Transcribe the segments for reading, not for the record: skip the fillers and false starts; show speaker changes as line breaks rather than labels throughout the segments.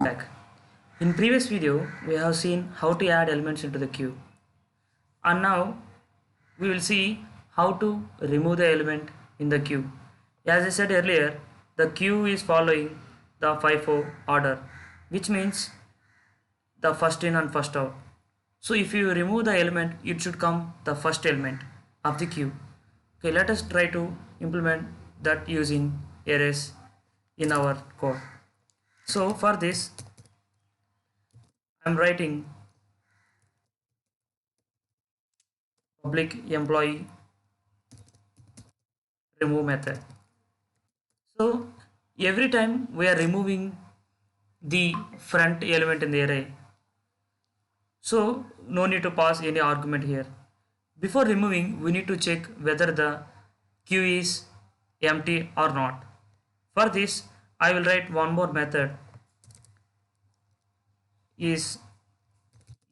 Back. In previous video, we have seen how to add elements into the queue. And now we will see how to remove the element in the queue. As I said earlier, the queue is following the FIFO order, which means the first in and first out. So if you remove the element, it should come the first element of the queue. Okay, let us try to implement that using arrays in our code. So for this, I am writing public employee remove method. So every time we are removing the front element in the array, so no need to pass any argument here. Before removing, we need to check whether the queue is empty or not. For this, I will write one more method is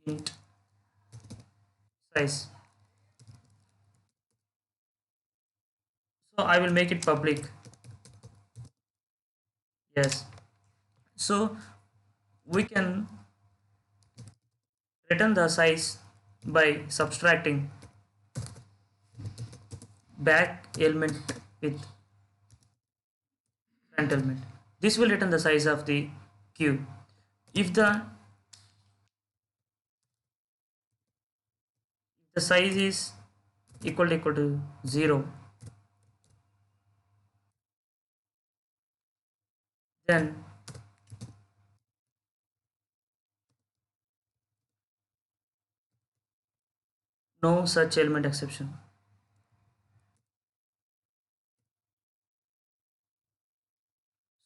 int size. So I will make it public. Yes. So we can return the size by subtracting back element with front element. This will return the size of the queue. If the size is equal to 0, then no such element exception.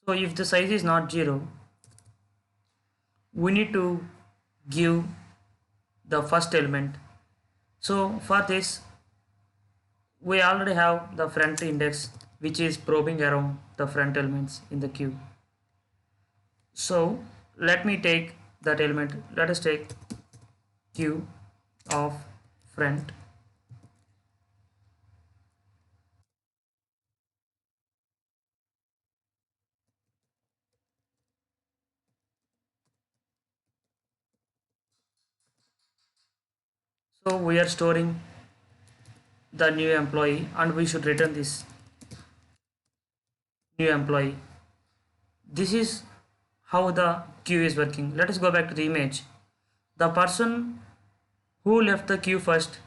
So if the size is not 0, we need to give the first element. So for this, we already have the front index which is probing around the front elements in the queue. So let me take that element. Let us take queue of front. So we are storing the new employee and we should return this new employee. This is how the queue is working. Let us go back to the image. The person who left the queue first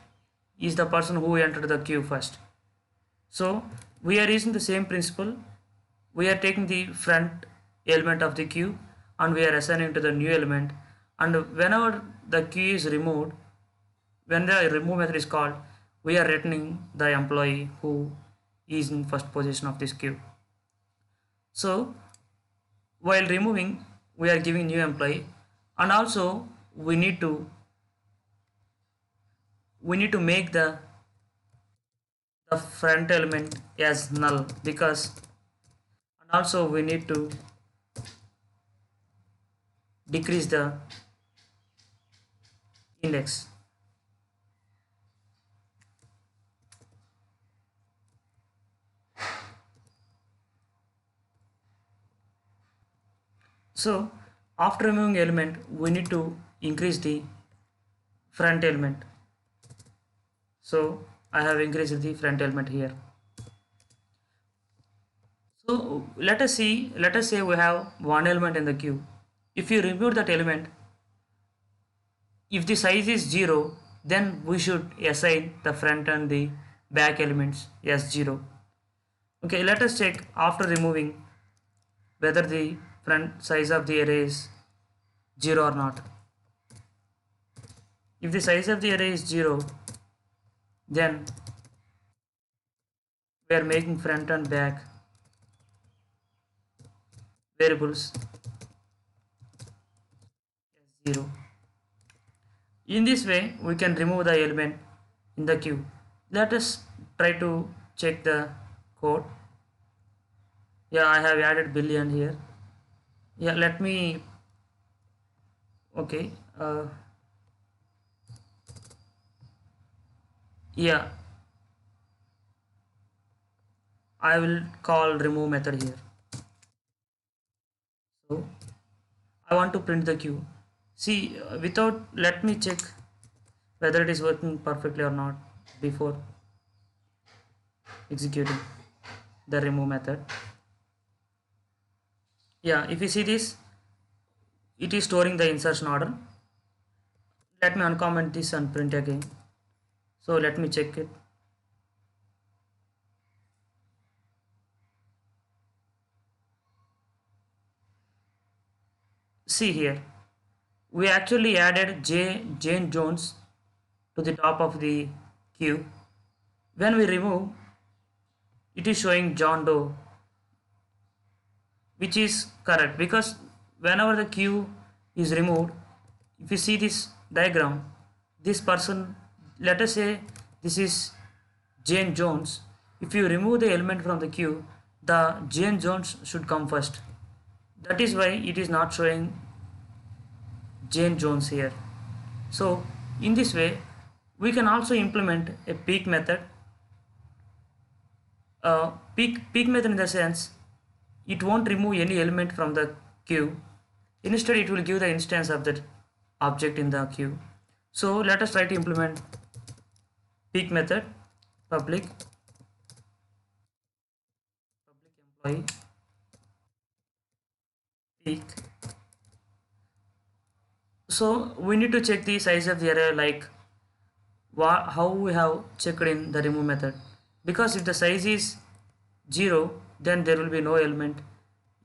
is the person who entered the queue first. So we are using the same principle. We are taking the front element of the queue and we are assigning to the new element, and whenever the queue is removed, when the remove method is called, we are returning the employee who is in first position of this queue. So while removing, we are giving new employee, and also we need to make the front element as null, because, and also we need to decrease the index. So after removing element, we need to increase the front element. So I have increased the front element here. So let us say we have one element in the queue. If you remove that element, if the size is 0, then we should assign the front and the back elements as 0. Okay, let us check after removing whether the front size of the array is 0 or not. If the size of the array is 0, then we are making front and back variables as 0. In this way, we can remove the element in the queue. Let us try to check the code. Yeah, I have added billion here. Yeah, let me, okay, yeah, I will call remove method here. So I want to print the queue. See, let me check whether it is working perfectly or not before executing the remove method. Yeah, if you see this, it is storing the insertion order. Let me uncomment this and print again. So let me check it. See here, we actually added Jane Jones to the top of the queue. When we remove, it is showing John Doe, which is correct, because whenever the queue is removed, if you see this diagram, this person, let us say this is Jane Jones. If you remove the element from the queue, the Jane Jones should come first. That is why it is not showing Jane Jones here. So in this way, we can also implement a peek method. Peek method in the sense, it won't remove any element from the queue. Instead, it will give the instance of that object in the queue. So let us try to implement peek method. Public employee peek. So we need to check the size of the array, like how we have checked in the remove method, because if the size is 0, then there will be no element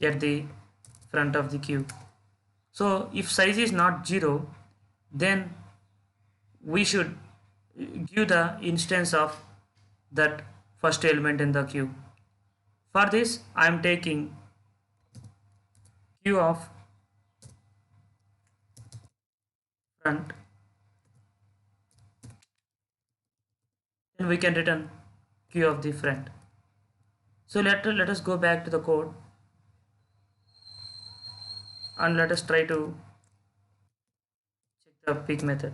at the front of the queue. So if size is not 0, then we should give the instance of that first element in the queue. For this, I am taking queue of front, then we can return queue of the front. So let us go back to the code and let us try to check the peek method.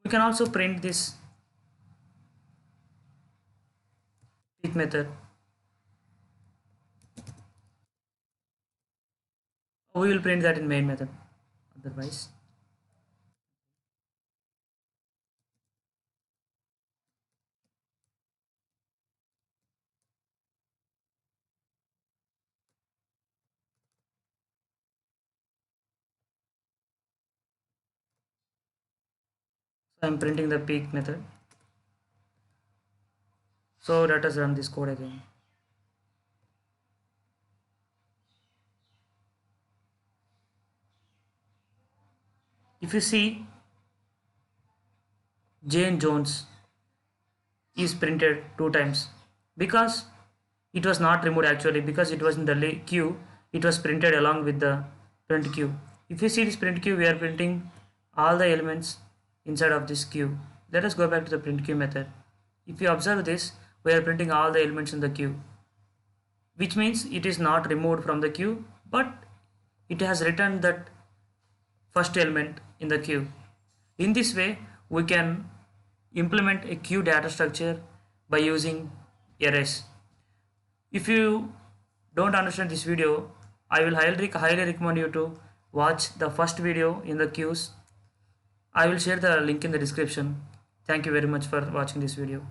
We can also print this peek method. We will print that in main method otherwise. So I am printing the peek method. So let us run this code again. If you see, Jane Jones is printed 2 times because it was not removed actually, because it was in the queue. It was printed along with the print queue. If you see this print queue, we are printing all the elements inside of this queue. Let us go back to the print queue method. If you observe this, we are printing all the elements in the queue, which means it is not removed from the queue, but it has returned that first element in the queue. In this way, we can implement a queue data structure by using arrays. If you don't understand this video, I will highly recommend you to watch the first video in the queues. I will share the link in the description. Thank you very much for watching this video.